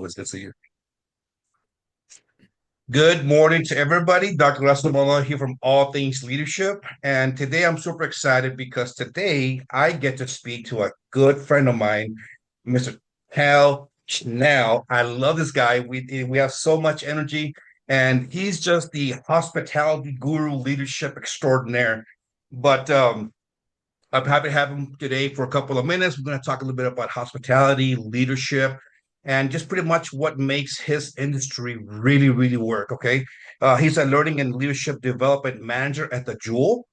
was good to see you. Good morning to everybody. Dr. Russell Mullah here from All Things Leadership. And today I'm super excited because today I get to speak to a good friend of mine, Mr. Tal Shnall. I love this guy. We have so much energy, and he's just the hospitality guru, leadership extraordinaire. But I'm happy to have him today for a couple of minutes. We're going to talk a little bit about hospitality, leadership, and just pretty much what makes his industry really, really work. Okay. He's a learning and leadership development manager at the Joule.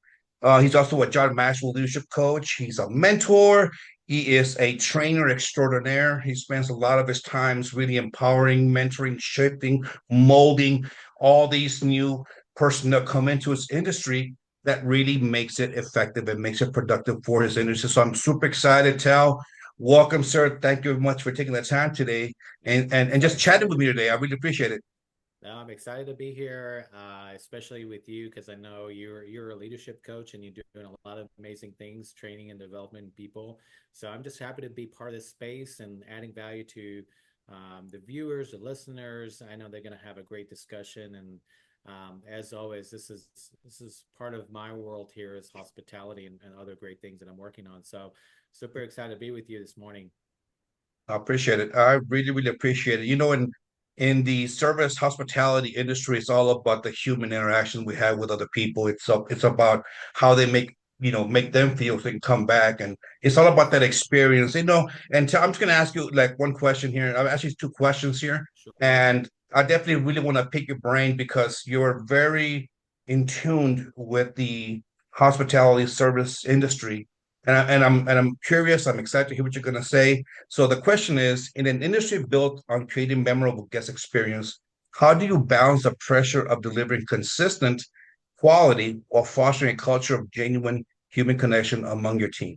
He's also a John Maxwell leadership coach. He's a mentor. He is a trainer extraordinaire. He spends a lot of his times really empowering, mentoring, shaping, molding all these new person that come into his industry that really makes it effective and makes it productive for his industry. So I'm super excited, Tal. Welcome, sir. Thank you very much for taking the time today and So just chatting excited. with me today. I really appreciate it. No, I'm excited to be here, especially with you because I know you're a leadership coach and you're doing a lot of amazing things, training and developing people. So I'm just happy to be part of this space and adding value to the viewers, the listeners. I know they're going to have a great discussion, and as always, this is part of my world here is hospitality and other great things that I'm working on. So super excited to be with you this morning. I appreciate it. I really, really appreciate it. In the service hospitality industry, it's all about the human interaction we have with other people. It's about how they make them feel so they can come back, and it's all about that experience. I'm just gonna ask you like one question here. I'm actually two questions here, Sure. and I definitely really want to pick your brain because you're very in tune with the hospitality service industry, and I'm curious. I'm excited to hear what you're gonna say. So the question is, in an industry built on creating memorable guest experience, how do you balance the pressure of delivering consistent quality while fostering a culture of genuine human connection among your team?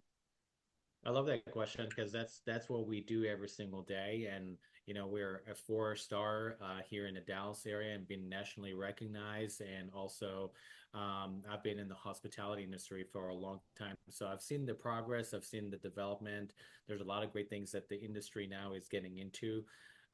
I love that question because that's what we do every single day. And we're a four-star here in the Dallas area and been nationally recognized. And also, I've been in the hospitality industry for a long time, so I've seen the progress, I've seen the development. There's a lot of great things that the industry now is getting into.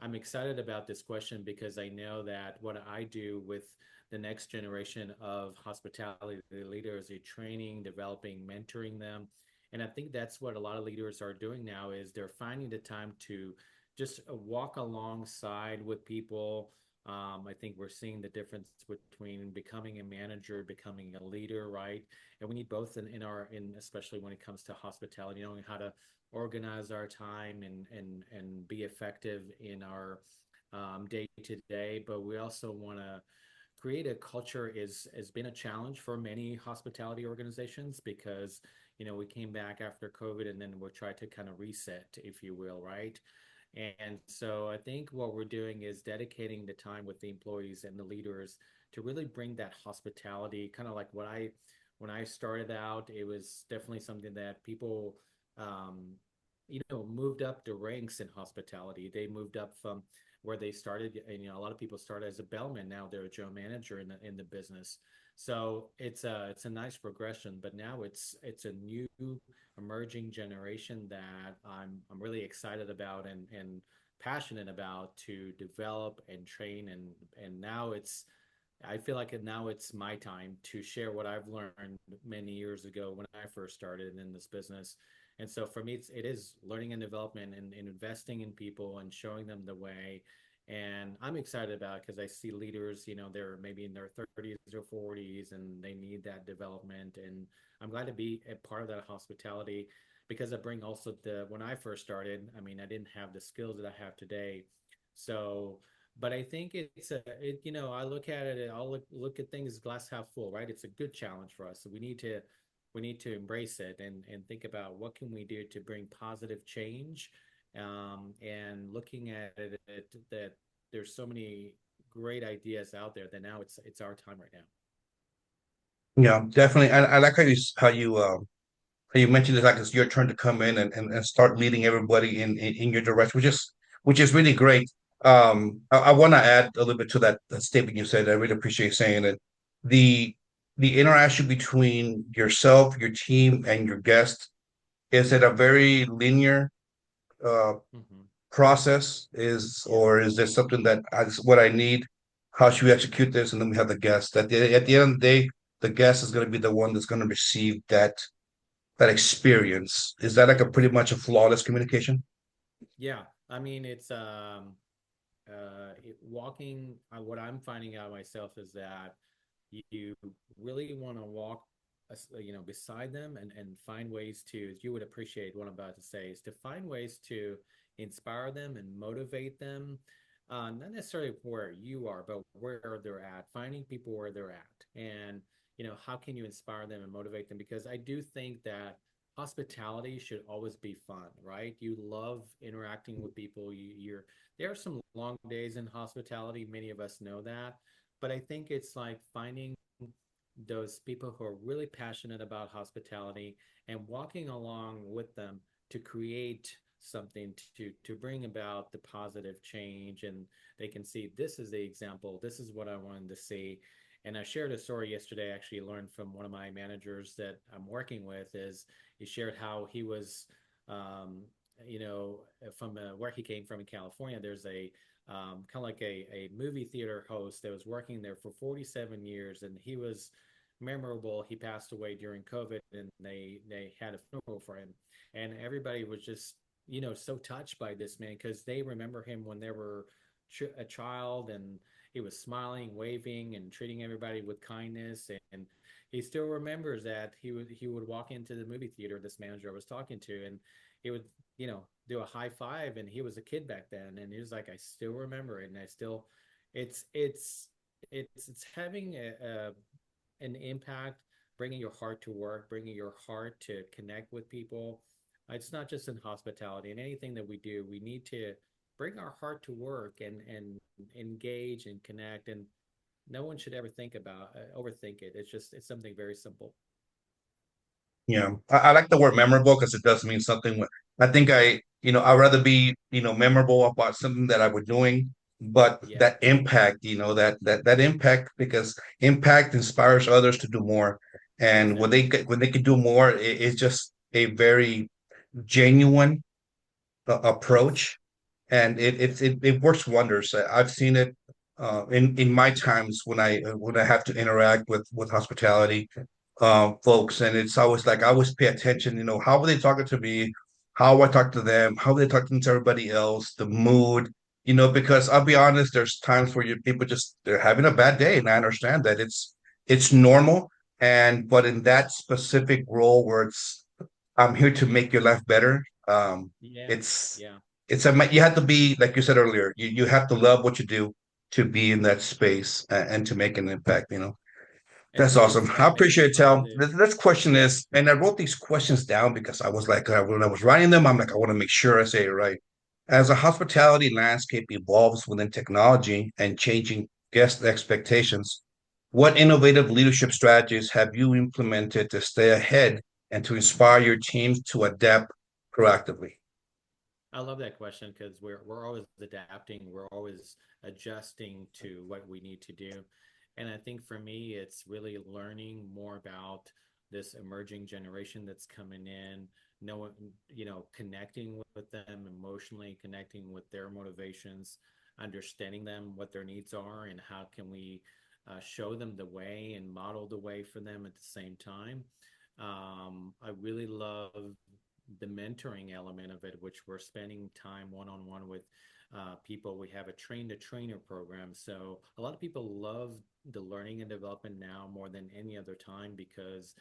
I'm excited about this question because I know that what I do with the next generation of hospitality leaders is training, developing, mentoring them, and I think that's what a lot of leaders are doing now is they're finding the time to just walk alongside with people. I think we're seeing the difference between becoming a manager, becoming a leader, right? And we need both in especially when it comes to hospitality, knowing how to organize our time and be effective in our day to day. But we also want to create a culture is has been a challenge for many hospitality organizations because we came back after COVID and then we're trying to kind of reset, if you will, right? And so I think what we're doing is dedicating the time with the employees and the leaders to really bring that hospitality, kind of like when I started out, it was definitely something that people um, moved up the ranks in hospitality. They moved up from where they started, and a lot of people started as a bellman. Now they're a general manager in the business. So it's a nice progression, but now it's a new emerging generation that I'm really excited about and passionate about to develop and train and now it's I feel like now it's my time to share what I've learned many years ago when I first started in this business. And so for me, it is learning and development and investing in people and showing them the way. And I'm excited about it because I see leaders, they're maybe in their 30s or 40s and they need that development. And I'm glad to be a part of that hospitality because I bring also when I first started, I mean, I didn't have the skills that I have today. So, but I think I look at it, I'll look at things glass half full, right? It's a good challenge for us. So we need to embrace it and think about what can we do to bring positive change, and looking at it that there's so many great ideas out there that now it's our time right now. Yeah, definitely. I like how you mentioned it's like it's your turn to come in and start leading everybody in your direction, which is really great. I want to add a little bit to that statement you said. I really appreciate you saying it. The the interaction between yourself, your team, and your guest is at a very linear uh, Hmm. process is, Yeah. or is there something that is what I need? How should we execute this? And then we have the guest. At the end of the day, the guest is going to be the one that's going to receive that experience. Is that like a pretty much a flawless communication? Yeah. I mean, it's walking. What I'm finding out myself is that you really want to walk, beside them and find ways to, as you would appreciate what I'm about to say, is to find ways to inspire them and motivate them. Not necessarily where you are, but where they're at, finding people where they're at. And, how can you inspire them and motivate them? Because I do think that hospitality should always be fun, right? You love interacting with people. There are some long days in hospitality. Many of us know that. But I think it's like finding those people who are really passionate about hospitality and walking along with them to create something to bring about the positive change, and they can see this is the example, this is what I wanted to see. And I shared a story yesterday, actually learned from one of my managers that I'm working with. Is he shared how he was um, from where he came from in California. There's a kind of like a movie theater host that was working there for 47 years, and he was memorable. He passed away during COVID, and they had a funeral for him, and everybody was just so touched by this man because they remember him when they were a child, and he was smiling, waving, and treating everybody with kindness. And he still remembers that he would walk into the movie theater, this manager I was talking to, and he would do a high five, and he was a kid back then, and he was like, I still remember it, and I still, it's it's it's having an impact, bringing your heart to work, bringing your heart to connect with people. It's not just in hospitality. In anything that we do, we need to bring our heart to work and engage and connect. And no one should ever think about overthink it. It's something very simple. Yeah, I like the word memorable because it does mean something. I think I'd rather be, memorable about something that I was doing, but Yeah, that impact, that impact, because impact inspires others to do more. And when exactly. when they can do more, it's just a very genuine Yes. approach, and it works wonders. I've seen it in my times when I have to interact with hospitality folks, and it's always like I always pay attention. How are they talking to me? How I talk to them? How are they talking to everybody else? The mood. Because I'll be honest, there's times where people just they're having a bad day, and I understand that it's normal. And but in that specific role where I'm here to make your life better. Yeah. It's Yeah. you have to be like you said earlier. You have to love what you do to be in that space and to make an impact. And That's to awesome. I expand it appreciate it, Tal. positive. The next question Yeah. is, and I wrote these questions down because I was like, when I was writing them, I'm like, I want to make sure I say it right. As a hospitality landscape evolves within technology and changing guest expectations, what innovative leadership strategies have you implemented to stay ahead and to inspire your teams to adapt proactively? I love that question because we're always adapting, we're always adjusting to what we need to do. And I think for me, it's really learning more about this emerging generation that's coming in, knowing, connecting with them emotionally, connecting with their motivations, understanding them, what their needs are, and how can we show them the way and model the way for them at the same time. I really love the mentoring element of it, which we're spending time one on one with people. We have a train to trainer program. So a lot of people love the learning and development now more than any other time because,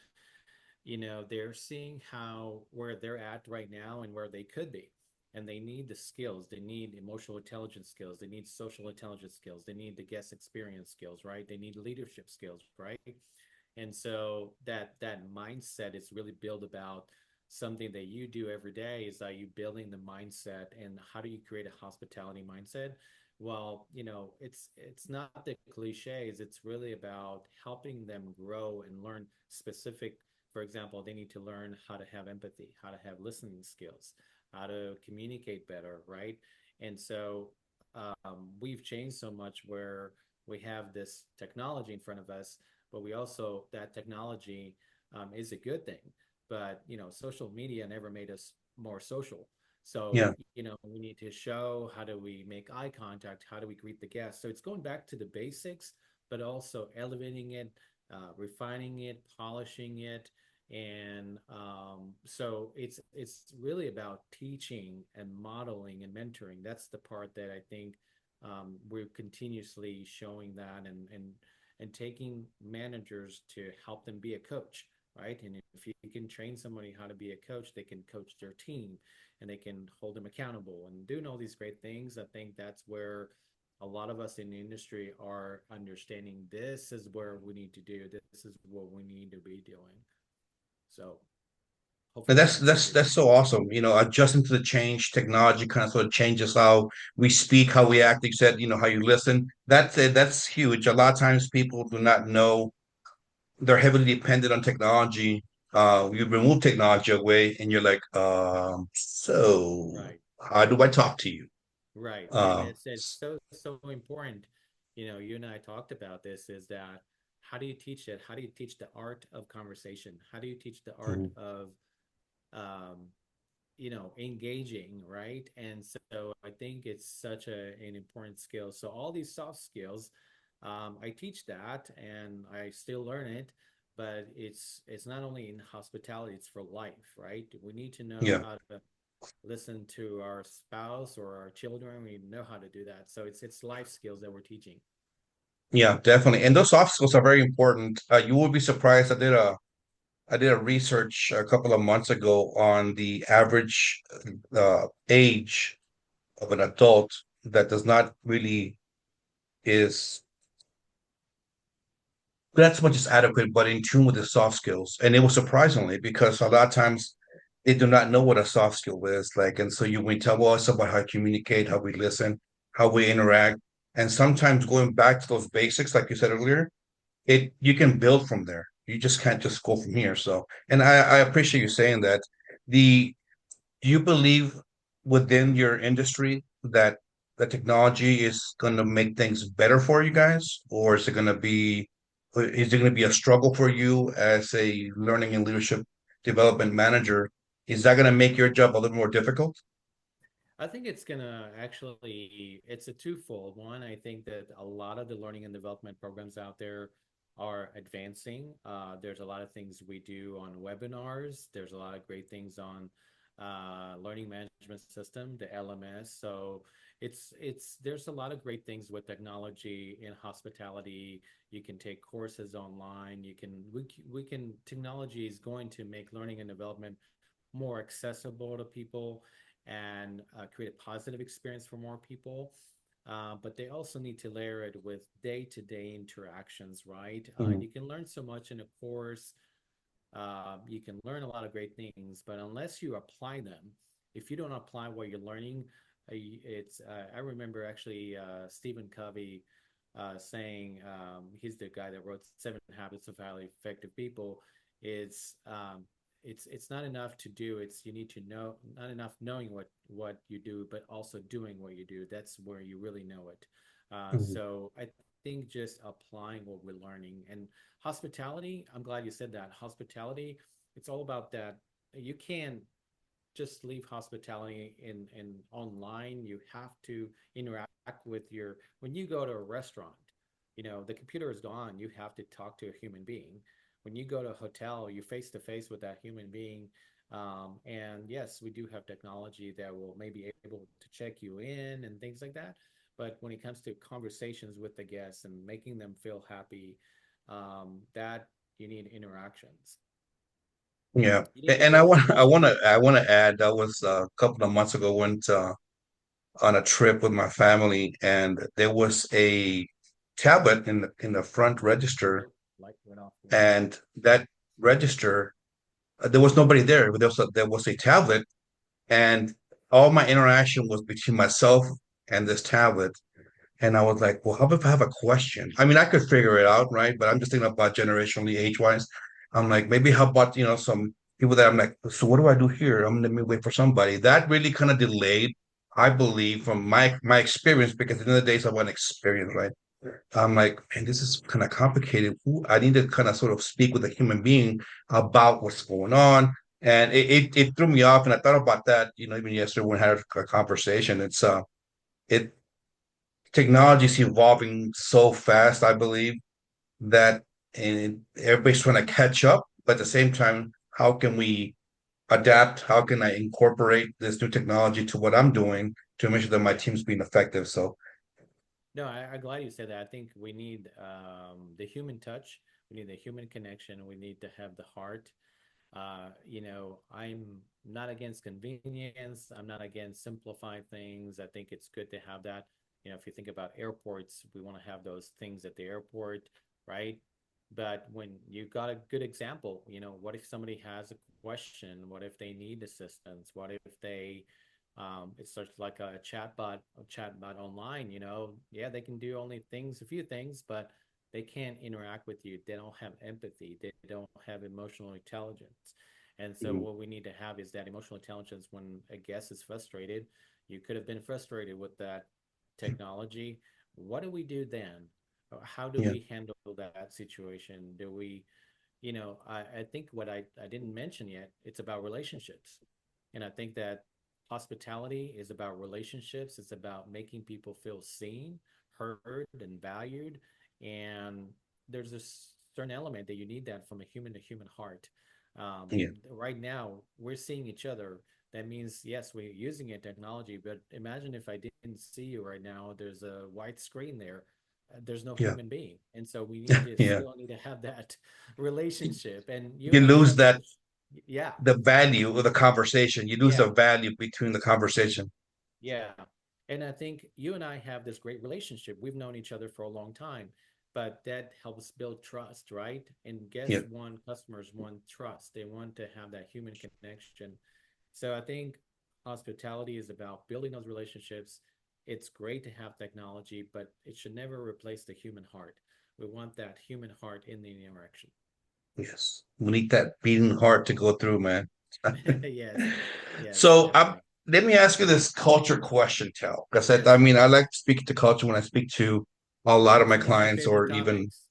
they're seeing how where they're at right now and where they could be. And they need the skills. They need emotional intelligence skills. They need social intelligence skills. They need the guest experience skills, right? They need leadership skills, right? And so that mindset is really built about something that you do every day. Is that you building the mindset, and how do you create a hospitality mindset? Well, it's not the cliches. It's really about helping them grow and learn specific. For example, they need to learn how to have empathy, how to have listening skills, how to communicate better, right? And so we've changed so much where we have this technology in front of us, but we also, that technology is a good thing. But social media never made us more social. So, Yeah. we need to show how do we make eye contact, how do we greet the guests. So it's going back to the basics, but also elevating it, refining it, polishing it. And so it's really about teaching and modeling and mentoring. That's the part that I think we're continuously showing that and taking managers to help them be a coach, right? And if you can train somebody how to be a coach, they can coach their team and they can hold them accountable and doing all these great things. I think that's where a lot of us in the industry are understanding this is where we need to do, this is what we need to be doing. So And hopefully that's that that's answers that's your so question. awesome. Adjusting to the change, technology kind of sort of changes how we speak, how we act. You said, how you listen. That's huge. A lot of times people do not know they're heavily dependent on technology. You remove technology away, and you're like, so Right. how do I talk to you? Right. And Um, it's so important. You and I talked about this is that how do you teach it? How do you teach the art of conversation? How do you teach the art mhm. of um, engaging, right? And so I think it's such an important skill. So all these soft skills, I teach that and I still learn it, but it's not only in hospitality, it's for life, right? We need to know Yeah, how to listen to our spouse or our children. We know how to do that. So it's life skills that we're teaching. yeah, definitely. And those soft skills are very important. You will be surprised. I did a research a couple of months ago on the average age of an adult that does not really is that's much as adequate, but in tune with the soft skills. And it was surprisingly because a lot of times they do not know what a soft skill is like. And so we tell, well, it's about how we communicate, how we listen, how we interact. And sometimes going back to those basics, like you said earlier, you can build from there. You just can't just go from here. So, and I appreciate you saying that. The Do you believe within your industry that the technology is going to make things better for you guys, or is it going to be a struggle for you as a learning and leadership development manager? Is that going to make your job a little more difficult? I think it's gonna actually, it's a twofold. One, I think that a lot of the learning and development programs out there are advancing. There's a lot of things we do on webinars. There's a lot of great things on learning management system, the LMS. So there's a lot of great things with technology in hospitality. You can take courses online. Technology is going to make learning and development more accessible to people and create a positive experience for more people. But they also need to layer it with day-to-day interactions, right? Mhm. You can learn so much in a course. You can learn a lot of great things, but unless you apply them, if you don't apply what you're learning, I remember actually Stephen Covey saying he's the guy that wrote Seven Habits of Highly Effective People. It's it's not enough to do. It's you need to know, not enough knowing what you do, but also doing what you do. That's where you really know it. Mhm. So I think just applying what we're learning and hospitality. I'm glad you said that. Hospitality. It's all about that. You can't just leave hospitality in online. You have to interact with your when you go to a restaurant. The computer is gone. You have to talk to a human being. When you go to a hotel, you're face to face with that human being. And yes, we do have technology that will maybe able to check you in and things like that. But when it comes to conversations with the guests and making them feel happy, that you need interactions. Yeah, You need and I want I want to relationships. I want to add that was a couple of months ago went on a trip with my family, and there was a tablet in the front register, Oh, light went off again. and that register there was nobody there, but there was a tablet, and all my interaction was between myself and this tablet. And I was like, well, how about if I have a question? I mean, I could figure it out, right? But I'm just thinking about generationally, age-wise. I'm like, maybe how about, some people that I'm like, so what do I do here? Let me wait for somebody. That really kind of delayed, I believe, from my experience, because at the end of the day, it's about experience, right? I'm like, man, this is kind of complicated. I need to kind of sort of speak with a human being about what's going on. And it threw me off, and I thought about that, even yesterday when we had a conversation. It technology is evolving so fast, I believe, that and everybody's trying to catch up, but at the same time, how can we adapt? How can I incorporate this new technology to what I'm doing to make sure that my team's being effective? So No, I'm glad you said that. I think we need the human touch. We need the human connection. We need to have the heart. I'm not against convenience. I'm not against simplifying things. I think it's good to have that. If you think about airports, we want to have those things at the airport, right? But when you got a good example, what if somebody has a question? What if they need assistance? What if they it's such like a chatbot online, yeah, they can do only things, a few things, but they can't interact with you. They don't have empathy. They don't have emotional intelligence. And so mhm, what we need to have is that emotional intelligence when a guest is frustrated. You could have been frustrated with that technology. What do we do then? How do yeah, we handle that situation? Do we, I think what I didn't mention yet, it's about relationships. And I think that hospitality is about relationships. It's about making people feel seen, heard, and valued. And there's a certain element that you need that from a human to human heart. yeah, Right now, we're seeing each other. That means, yes, we're using a technology, but imagine if I didn't see you right now, there's a white screen there. There's no yeah, human being. And so we need to yeah. still need to have that relationship. And you You and I lose have that such, yeah, the value of the conversation. You lose yeah. the value between the conversation. Yeah. And I think you and I have this great relationship. We've known each other for a long time, but that helps build trust, right? And Yeah. guests want, customers want trust. They want to have that human connection. So I think hospitality is about building those relationships. It's great to have technology, but it should never replace the human heart. We want that human heart in the interaction. Yes. We need that beating heart to go through, man. Yes. Yes, So definitely. let me ask you this culture question, Tal, because I Sure. mean, I like speaking to culture when I speak to a lot of It's my one of my clients, favorite or even topics.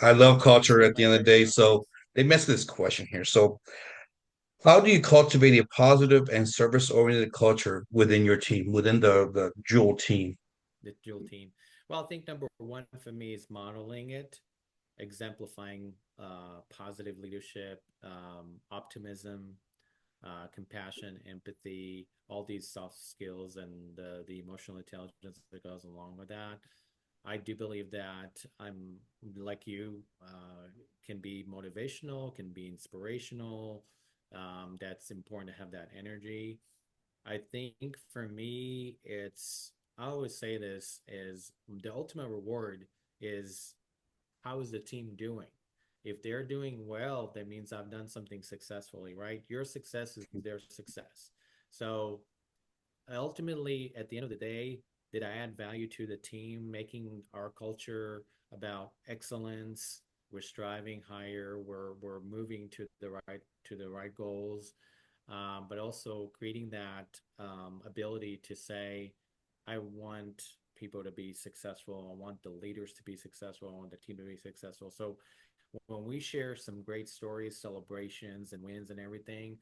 I love It's culture one of at the my end of the favorite day. So topics. let me ask you this question here. So, how do you cultivate a positive and service-oriented culture within your team, within the Joule team? The Joule team. Well, I think number one for me is modeling it, exemplifying positive leadership, optimism, compassion, empathy, all these soft skills, and the emotional intelligence that goes along with that. I do believe that I'm like you, can be motivational, can be inspirational. That's important to have that energy. I think for me, I always say this is the ultimate reward is how is the team doing? If they're doing well, that means I've done something successfully, right? Your success is their success. So ultimately, at the end of the day, did I add value to the team, making our culture about excellence? We're striving higher. We're moving to the right goals, but also creating that ability to say, I want people to be successful. I want the leaders to be successful. I want the team to be successful. So when we share some great stories, celebrations, and wins and everything,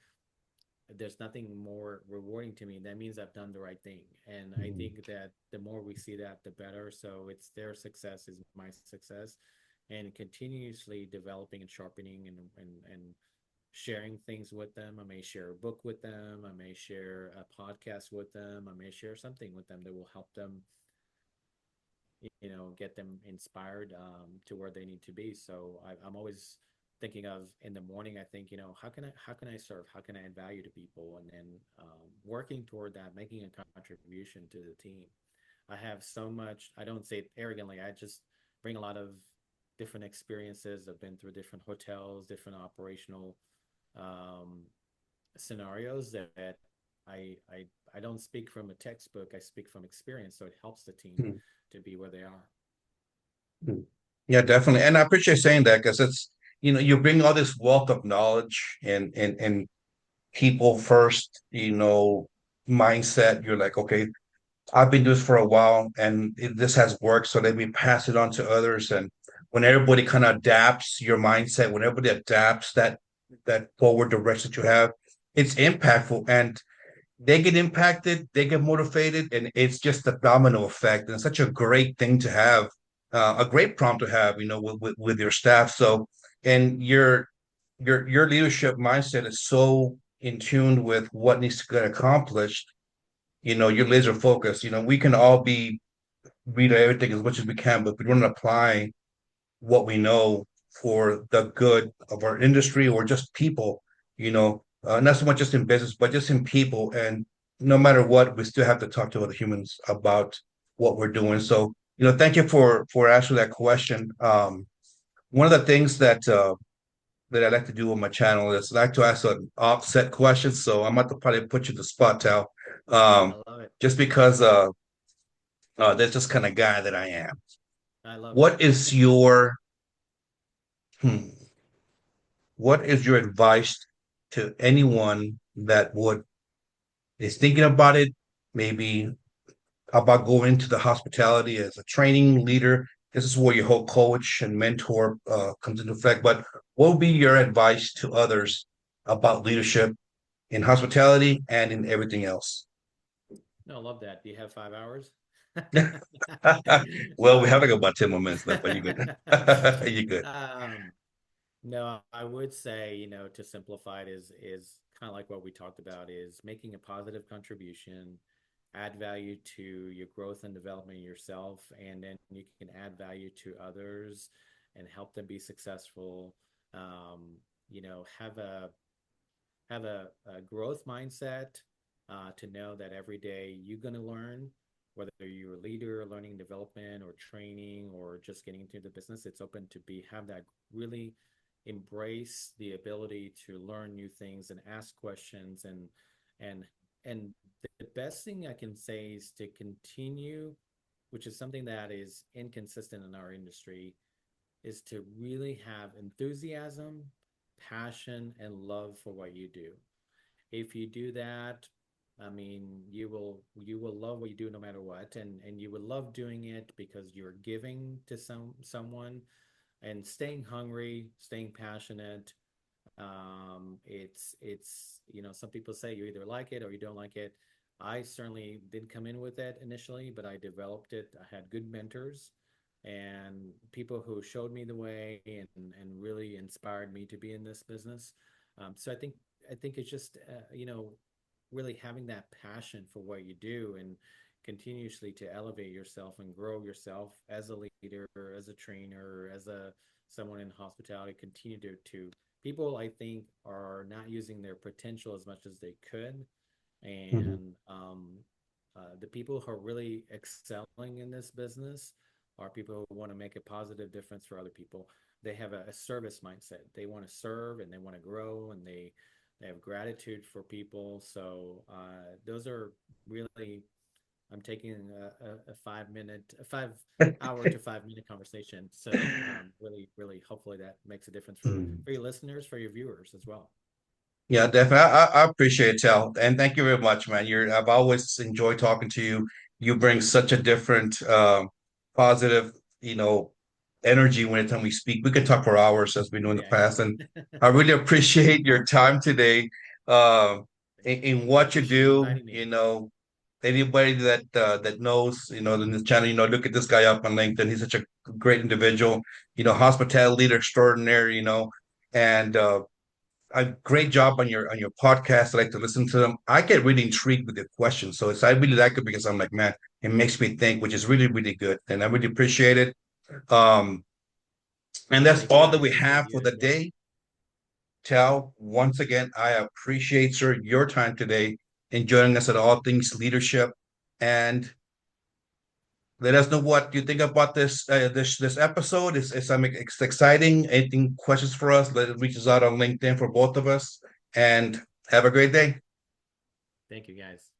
there's nothing more rewarding to me. That means I've done the right thing. And I Mhm. think that the more we see that, the better. So it's their success is my success. And continuously developing and sharpening and sharing things with them. I may share a book with them. I may share a podcast with them. I may share something with them that will help them, get them inspired to where they need to be. So I'm always thinking of in the morning. I think, how can I serve? How can I add value to people? And then working toward that, making a contribution to the team. I have so much. I don't say it arrogantly. I just bring a lot of different experiences. I've been through different hotels, different operational um, scenarios that I don't speak from a textbook. I speak from experience, so it helps the team Mhm. to be where they are. Mhm. Yeah, definitely. And I appreciate saying that because you bring all this wealth of knowledge and people first, mindset. You're like, okay, I've been doing this for a while and this has worked. So let me pass it on to others. And when everybody kind of adapts your mindset, when everybody adapts, that that forward direction that you have, it's impactful, and they get impacted, they get motivated, and it's just a domino effect. And it's such a great thing to have, a great prompt to have, with your staff. So, and your leadership mindset is so in tune with what needs to get accomplished. You're laser focused. We can all be read everything as much as we can, but if we don't apply what we know for the good of our industry or just people, not so much just in business, but just in people. And no matter what, we still have to talk to other humans about what we're doing. So, thank you for asking that question. One of the things that I like to do on my channel is I like to ask an offset question. So I'm about to probably put you to the spot, Tal. I love it. Just because that's just kind of guy that I am. I love it. What is your hmm, what is your advice to anyone that would is thinking about it, maybe about going into the hospitality as a training leader? This is where your whole coach and mentor comes into effect. But what would be your advice to others about leadership in hospitality and in everything else? No, I love that. Do you have 5 hours? Well, we have like Um, about 10 more minutes left, but you're good. You're good. um, no, I would say, to simplify it is kind of like what we talked about is making a positive contribution, add value to your growth and development yourself, and then you can add value to others and help them be successful. Have a growth mindset to know that every day you're going to learn, whether you're a leader, learning development, or training, or just getting into the business. It's open to have that really embrace the ability to learn new things and ask questions and and the best thing I can say is to continue, which is something that is inconsistent in our industry, is to really have enthusiasm, passion, and love for what you do. If you do that, I mean, you will love what you do no matter what, and you will love doing it because you're giving to someone and staying hungry, staying passionate. Some people say you either like it or you don't like it. I certainly didn't come in with it initially, but I developed it. I had good mentors and people who showed me the way and really inspired me to be in this business. So I think it's just really having that passion for what you do and continuously to elevate yourself and grow yourself as a leader, as a trainer, as a someone in hospitality. Continue to people I think are not using their potential as much as they could, Mhm. and the people who are really excelling in this business are people who want to make a positive difference for other people. They have a service mindset. They want to serve and they want to grow and they have gratitude for people. So those are really, I'm taking a 5 minute, a 5 hour to 5 minute conversation. So really, really, hopefully that makes a difference Mm. for your listeners, for your viewers as well. Yeah, definitely. I appreciate it, Tal, and thank you very much, man. I've always enjoyed talking to you. You bring such a different, positive, you know, energy when time we speak. We could talk for hours as we do in the Yeah, past, and yeah. I really appreciate your time today, in I what you appreciate you do. inviting me. Anybody that knows, in this channel, look at this guy up on LinkedIn. He's such a great individual. Hospitality leader extraordinaire. And a great job on your podcast. I like to listen to them. I get really intrigued with the questions, so I really like it because I'm like, man, it makes me think, which is really really good, and I really appreciate it. Um, and that's Thank you. all I that we appreciate have you for as the well. day. Tal, once again, I appreciate, sir, your time today in joining us at All Things Leadership, and let us know what you think about this episode. It's exciting. Anything questions for us? Let it reach us out on LinkedIn for both of us, and have a great day. Thank you, guys.